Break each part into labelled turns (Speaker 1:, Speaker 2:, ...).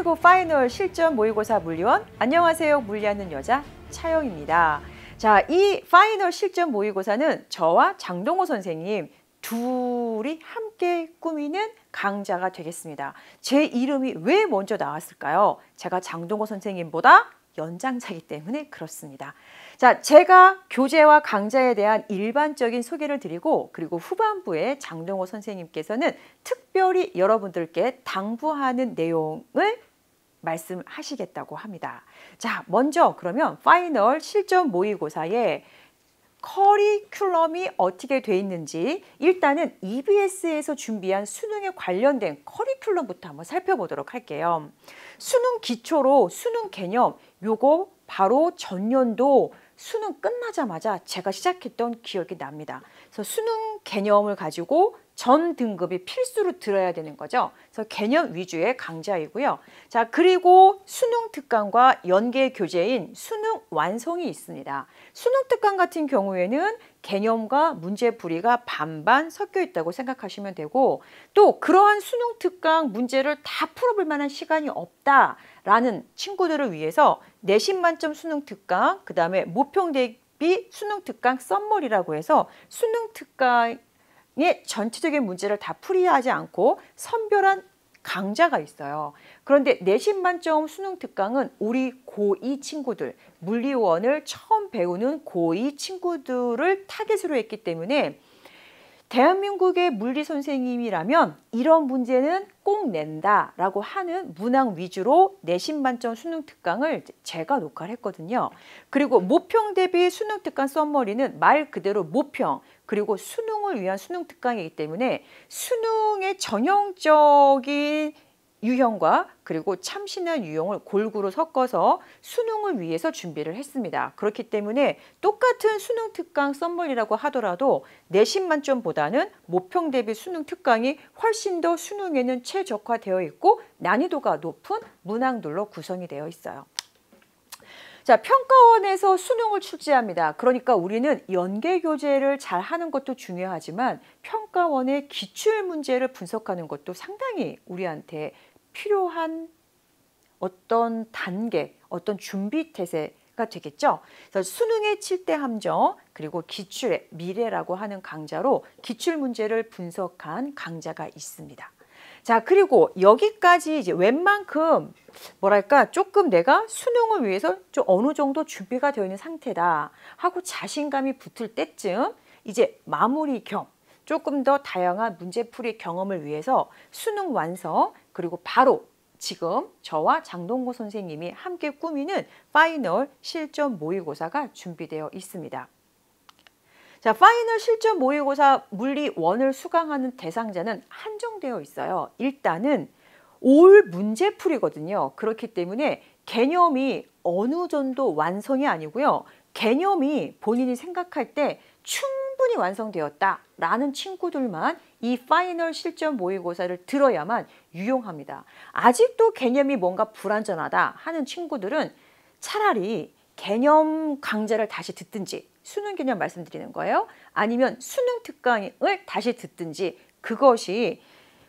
Speaker 1: 2019 파이널 실전 모의고사 물리원. 안녕하세요. 물리하는 여자 차영입니다. 자, 이 파이널 실전 모의고사는 저와 장동호 선생님 둘이 함께 꾸미는 강좌가 되겠습니다. 제 이름이 왜 먼저 나왔을까요? 제가 장동호 선생님보다 연장자이기 때문에 그렇습니다. 자, 제가 교재와 강좌에 대한 일반적인 소개를 드리고, 그리고 후반부에 장동호 선생님께서는 특별히 여러분들께 당부하는 내용을 말씀하시겠다고 합니다. 자, 먼저 그러면 파이널 실전 모의고사에 커리큘럼이 어떻게 돼 있는지 일단은 EBS에서 준비한 수능에 관련된 커리큘럼부터 한번 살펴보도록 할게요. 수능 기초로 수능 개념, 요거 바로 전년도 수능 끝나자마자 제가 시작했던 기억이 납니다. 그래서 수능 개념을 가지고 전 등급이 필수로 들어야 되는 거죠. 그래서 개념 위주의 강좌이고요. 자, 그리고 수능 특강과 연계 교재인 수능 완성이 있습니다. 수능 특강 같은 경우에는 개념과 문제풀이가 반반 섞여 있다고 생각하시면 되고, 또 그러한 수능 특강 문제를 다 풀어볼 만한 시간이 없다라는 친구들을 위해서 내신 만점 수능 특강, 그 다음에 모평 대비 수능 특강 썸머리라고 해서 수능 특강 전체적인 문제를 다 풀이하지 않고 선별한 강좌가 있어요. 그런데 내신 만점 수능 특강은 우리 고2 친구들, 물리원을 처음 배우는 고2 친구들을 타겟으로 했기 때문에 대한민국의 물리 선생님이라면 이런 문제는 꼭 낸다라고 하는 문항 위주로 내신 만점 수능 특강을 제가 녹화를 했거든요. 그리고 모평 대비 수능 특강 썸머리는 말 그대로 모평, 그리고 수능을 위한 수능 특강이기 때문에 수능의 전형적인 유형과 그리고 참신한 유형을 골고루 섞어서 수능을 위해서 준비를 했습니다. 그렇기 때문에 똑같은 수능 특강 썸머리라고 하더라도 내신 만점보다는 모평 대비 수능 특강이 훨씬 더 수능에는 최적화되어 있고 난이도가 높은 문항들로 구성이 되어 있어요. 자, 평가원에서 수능을 출제합니다. 그러니까 우리는 연계 교재를 잘 하는 것도 중요하지만 평가원의 기출 문제를 분석하는 것도 상당히 우리한테 필요한 어떤 단계, 어떤 준비 태세가 되겠죠. 그래서 수능의 7대 함정, 그리고 기출의 미래라고 하는 강좌로 기출 문제를 분석한 강좌가 있습니다. 자, 그리고 여기까지 이제 웬만큼 뭐랄까 조금 내가 수능을 위해서 좀 어느 정도 준비가 되어 있는 상태다 하고 자신감이 붙을 때쯤 이제 마무리 겸 조금 더 다양한 문제풀이 경험을 위해서 수능 완성, 그리고 바로 지금 저와 장동고 선생님이 함께 꾸미는 파이널 실전 모의고사가 준비되어 있습니다. 자, 파이널 실전 모의고사 물리 1을 수강하는 대상자는 한정되어 있어요. 일단은 올 문제풀이거든요. 그렇기 때문에 개념이 어느 정도 완성이 아니고요. 개념이 본인이 생각할 때 충분히 완성되었다라는 친구들만 이 파이널 실전 모의고사를 들어야만 유용합니다. 아직도 개념이 뭔가 불완전하다 하는 친구들은 차라리 개념 강좌를 다시 듣든지, 수능 개념 말씀드리는 거예요. 아니면 수능 특강을 다시 듣든지, 그것이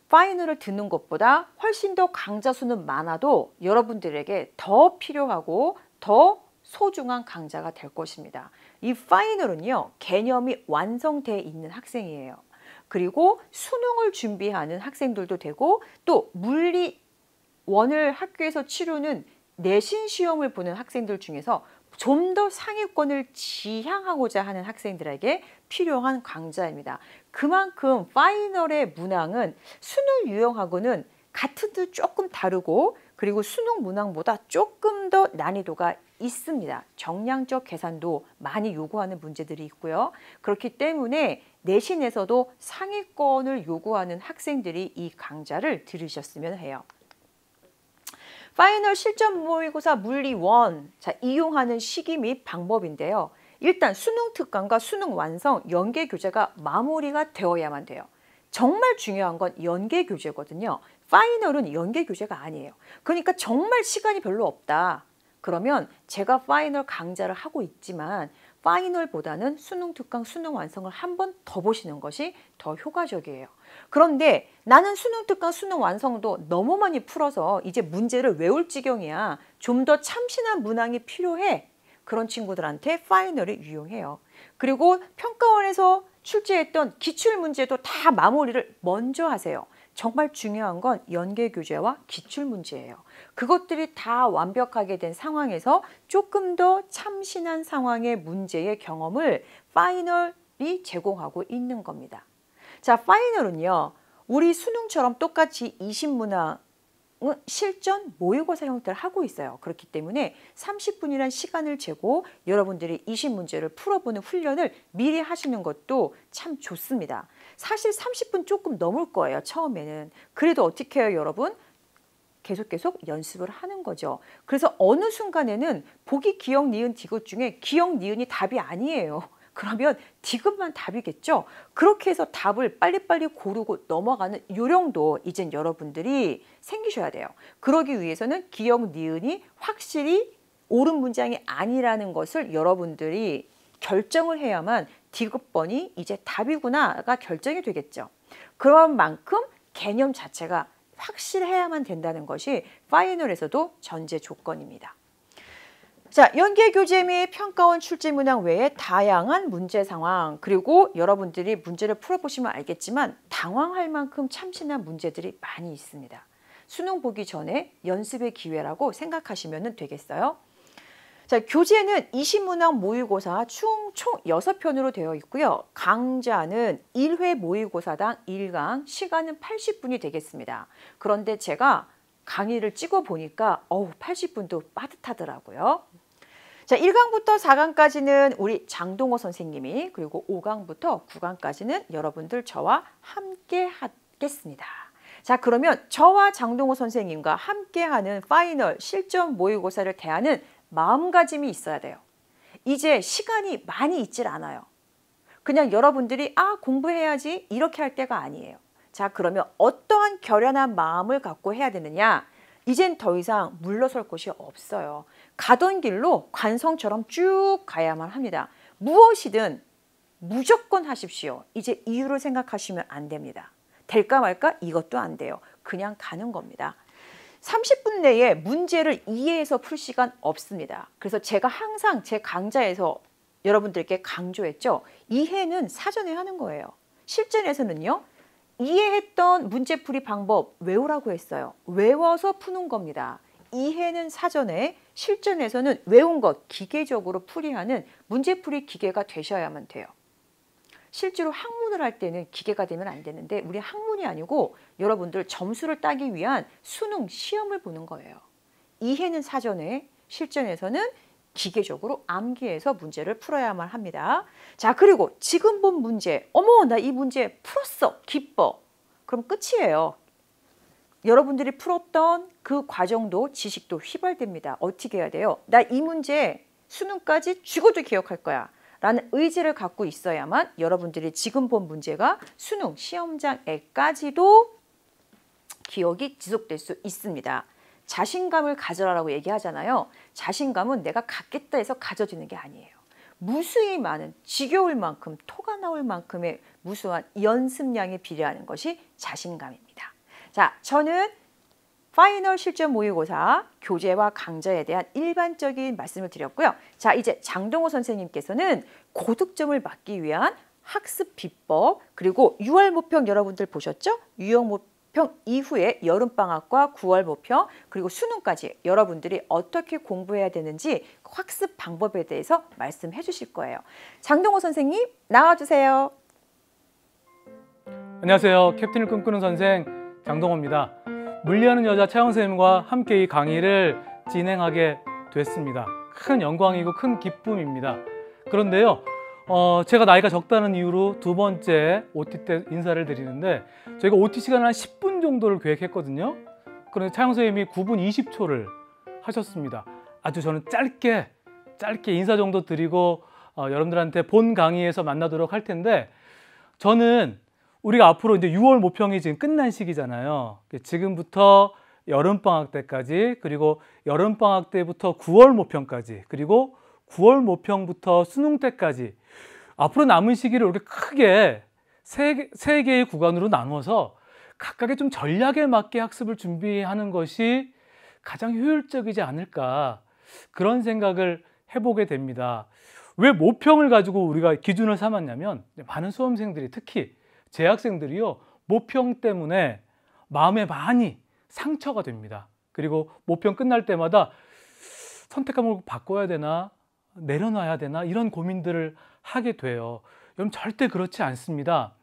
Speaker 1: 파이널을 듣는 것보다 훨씬 더 강좌 수는 많아도 여러분들에게 더 필요하고 더 소중한 강좌가 될 것입니다. 이 파이널은요, 개념이 완성되어 있는 학생이에요. 그리고 수능을 준비하는 학생들도 되고, 또 물리 1을 학교에서 치르는 내신 시험을 보는 학생들 중에서 좀 더 상위권을 지향하고자 하는 학생들에게 필요한 강좌입니다. 그만큼 파이널의 문항은 수능 유형하고는 같은 듯 조금 다르고, 그리고 수능 문항보다 조금 더 난이도가 있습니다. 정량적 계산도 많이 요구하는 문제들이 있고요. 그렇기 때문에 내신에서도 상위권을 요구하는 학생들이 이 강좌를 들으셨으면 해요. 파이널 실전 모의고사 물리 1, 자, 이용하는 시기 및 방법인데요. 일단 수능 특강과 수능 완성, 연계 교재가 마무리가 되어야만 돼요. 정말 중요한 건 연계 교재거든요. 파이널은 연계 교재가 아니에요. 그러니까 정말 시간이 별로 없다. 그러면 제가 파이널 강좌를 하고 있지만 파이널보다는 수능 특강, 수능 완성을 한 번 더 보시는 것이 더 효과적이에요. 그런데 나는 수능 특강, 수능 완성도 너무 많이 풀어서 이제 문제를 외울 지경이야. 좀 더 참신한 문항이 필요해. 그런 친구들한테 파이널이 유용해요. 그리고 평가원에서 출제했던 기출문제도 다 마무리를 먼저 하세요. 정말 중요한 건 연계교재와 기출문제예요. 그것들이 다 완벽하게 된 상황에서 조금 더 참신한 상황의 문제의 경험을 파이널이 제공하고 있는 겁니다. 자, 파이널은요, 우리 수능처럼 똑같이 20문항 실전 모의고사 형태를 하고 있어요. 그렇기 때문에 30분이라는 시간을 재고 여러분들이 20문제를 풀어보는 훈련을 미리 하시는 것도 참 좋습니다. 사실 30분 조금 넘을 거예요, 처음에는. 그래도 어떻게 해요, 여러분? 계속 연습을 하는 거죠. 그래서 어느 순간에는 보기, 기억, 니은, 디귿 중에 기억, 니은이 답이 아니에요. 그러면 디귿만 답이겠죠. 그렇게 해서 답을 빨리빨리 고르고 넘어가는 요령도 이젠 여러분들이 생기셔야 돼요. 그러기 위해서는 기억, 니은이 확실히 옳은 문장이 아니라는 것을 여러분들이 결정을 해야만 디귿번이 이제 답이구나가 결정이 되겠죠. 그런 만큼 개념 자체가 확실해야만 된다는 것이 파이널에서도 전제 조건입니다. 자, 연계교재 및 평가원 출제문항 외에 다양한 문제 상황, 그리고 여러분들이 문제를 풀어보시면 알겠지만 당황할 만큼 참신한 문제들이 많이 있습니다. 수능 보기 전에 연습의 기회라고 생각하시면 되겠어요. 자, 교재는 20문항 모의고사 총 6편으로 되어 있고요. 강좌는 1회 모의고사당 1강, 시간은 80분이 되겠습니다. 그런데 제가 강의를 찍어 보니까 80분도 빠듯하더라고요. 자, 1강부터 4강까지는 우리 장동호 선생님이, 그리고 5강부터 9강까지는 여러분들 저와 함께 하겠습니다. 자, 그러면 저와 장동호 선생님과 함께하는 파이널 실전 모의고사를 대하는 마음가짐이 있어야 돼요. 이제 시간이 많이 있질 않아요. 그냥 여러분들이 공부해야지 이렇게 할 때가 아니에요. 자, 그러면 어떠한 결연한 마음을 갖고 해야 되느냐? 이젠 더 이상 물러설 곳이 없어요. 가던 길로 관성처럼 쭉 가야만 합니다. 무엇이든 무조건 하십시오. 이제 이유를 생각하시면 안 됩니다. 될까 말까? 이것도 안 돼요. 그냥 가는 겁니다. 30분 내에 문제를 이해해서 풀 시간 없습니다. 그래서 제가 항상 제 강좌에서 여러분들께 강조했죠. 이해는 사전에 하는 거예요. 실전에서는요, 이해했던 문제풀이 방법 외우라고 했어요. 외워서 푸는 겁니다. 이해는 사전에, 실전에서는 외운 것 기계적으로 풀이하는 문제풀이 기계가 되셔야만 돼요. 실제로 학문을 할 때는 기계가 되면 안 되는데, 우리 학문이 아니고 여러분들 점수를 따기 위한 수능 시험을 보는 거예요. 이해는 사전에, 실전에서는 기계적으로 암기해서 문제를 풀어야만 합니다. 자, 그리고 지금 본 문제, 어머, 나 이 문제 풀었어, 기뻐. 그럼 끝이에요. 여러분들이 풀었던 그 과정도, 지식도 휘발됩니다. 어떻게 해야 돼요? 나 이 문제 수능까지 죽어도 기억할 거야 라는 의지를 갖고 있어야만 여러분들이 지금 본 문제가 수능 시험장에까지도 기억이 지속될 수 있습니다. 자신감을 가져라라고 얘기하잖아요. 자신감은 내가 갖겠다 해서 가져지는 게 아니에요. 무수히 많은, 지겨울 만큼, 토가 나올 만큼의 무수한 연습량이 필요한 것이 자신감입니다. 자, 저는 파이널 실전 모의고사 교재와 강좌에 대한 일반적인 말씀을 드렸고요. 자, 이제 장동호 선생님께서는 고득점을 막기 위한 학습 비법, 그리고 6월 모평 여러분들 보셨죠? 6월 모평 이후에 여름방학과 9월 모평, 그리고 수능까지 여러분들이 어떻게 공부해야 되는지 학습 방법에 대해서 말씀해 주실 거예요. 장동호 선생님, 나와주세요.
Speaker 2: 안녕하세요. 캡틴을 꿈꾸는 선생 장동호입니다. 물리하는 여자 차영 선생님과 함께 이 강의를 진행하게 됐습니다. 큰 영광이고 큰 기쁨입니다. 그런데요, 제가 나이가 적다는 이유로 두 번째 OT 때 인사를 드리는데, 저희가 OT 시간을 한 10분 정도를 계획했거든요. 그런데 차영 선생님이 9분 20초를 하셨습니다. 아주 저는 짧게 인사 정도 드리고 여러분들한테 본 강의에서 만나도록 할 텐데, 저는 우리가 앞으로 이제 6월 모평이 지금 끝난 시기잖아요. 지금부터 여름방학 때까지, 그리고 여름방학 때부터 9월 모평까지, 그리고 9월 모평부터 수능 때까지 앞으로 남은 시기를 이렇게 크게 세 개의 구간으로 나누어서 각각의 좀 전략에 맞게 학습을 준비하는 것이 가장 효율적이지 않을까, 그런 생각을 해보게 됩니다. 왜 모평을 가지고 우리가 기준을 삼았냐면, 많은 수험생들이, 특히 재학생들이요, 모평 때문에 마음에 많이 상처가 됩니다. 그리고 모평 끝날 때마다 선택 과목을 바꿔야 되나, 내려놔야 되나, 이런 고민들을 하게 돼요. 여러분, 절대 그렇지 않습니다.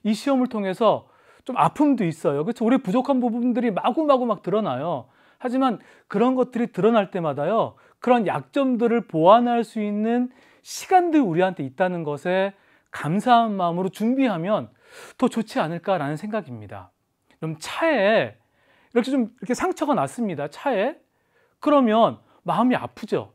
Speaker 2: 이 시험을 통해서 좀 아픔도 있어요. 그렇죠? 우리 부족한 부분들이 마구마구 막 드러나요. 하지만 그런 것들이 드러날 때마다요, 그런 약점들을 보완할 수 있는 시간들이 우리한테 있다는 것에 감사한 마음으로 준비하면 더 좋지 않을까라는 생각입니다. 그럼 차에 이렇게 상처가 났습니다. 차에. 그러면 마음이 아프죠.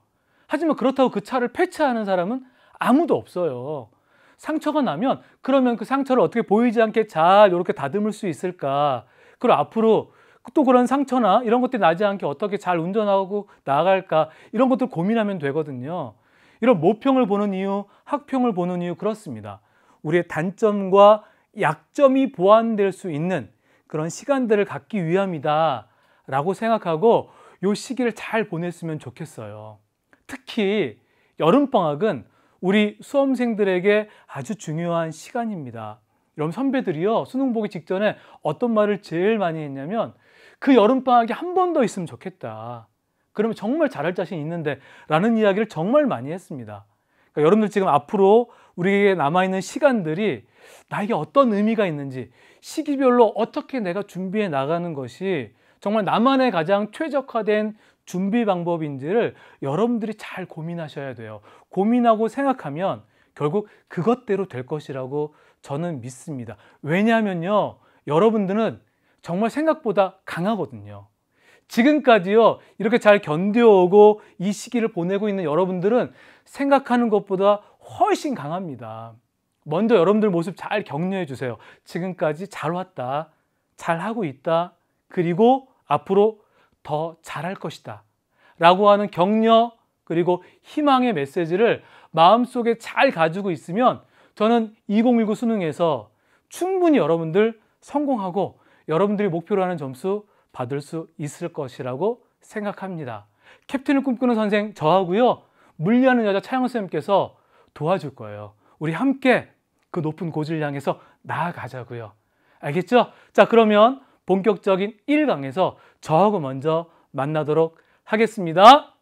Speaker 2: 하지만 그렇다고 그 차를 폐차하는 사람은 아무도 없어요. 상처가 나면 그러면 그 상처를 어떻게 보이지 않게 잘 이렇게 다듬을 수 있을까? 그리고 앞으로 또 그런 상처나 이런 것들이 나지 않게 어떻게 잘 운전하고 나아갈까? 이런 것들 고민하면 되거든요. 이런 모평을 보는 이유, 학평을 보는 이유, 그렇습니다. 우리의 단점과 약점이 보완될 수 있는 그런 시간들을 갖기 위함이다 라고 생각하고 이 시기를 잘 보냈으면 좋겠어요. 특히 여름방학은 우리 수험생들에게 아주 중요한 시간입니다. 여러분, 선배들이요, 수능 보기 직전에 어떤 말을 제일 많이 했냐면, 그 여름방학이 한 번 더 있으면 좋겠다. 그러면 정말 잘할 자신 있는데 라는 이야기를 정말 많이 했습니다. 그러니까 여러분들 지금 앞으로 우리에게 남아있는 시간들이 나에게 어떤 의미가 있는지, 시기별로 어떻게 내가 준비해 나가는 것이 정말 나만의 가장 최적화된 준비 방법인지를 여러분들이 잘 고민하셔야 돼요. 고민하고 생각하면 결국 그것대로 될 것이라고 저는 믿습니다. 왜냐하면요, 여러분들은 정말 생각보다 강하거든요. 지금까지요, 이렇게 잘 견뎌오고 이 시기를 보내고 있는 여러분들은 생각하는 것보다 훨씬 강합니다. 먼저 여러분들 모습 잘 격려해 주세요. 지금까지 잘 왔다, 잘 하고 있다, 그리고 앞으로 더 잘할 것이다 라고 하는 격려, 그리고 희망의 메시지를 마음속에 잘 가지고 있으면 저는 2019 수능에서 충분히 여러분들 성공하고 여러분들이 목표로 하는 점수 받을 수 있을 것이라고 생각합니다. 캡틴을 꿈꾸는 선생 저하고요, 물리하는 여자 차영 선생님께서 도와줄 거예요. 우리 함께 그 높은 고지를 향해서 나아가자고요. 알겠죠? 자, 그러면 본격적인 1강에서 저하고 먼저 만나도록 하겠습니다.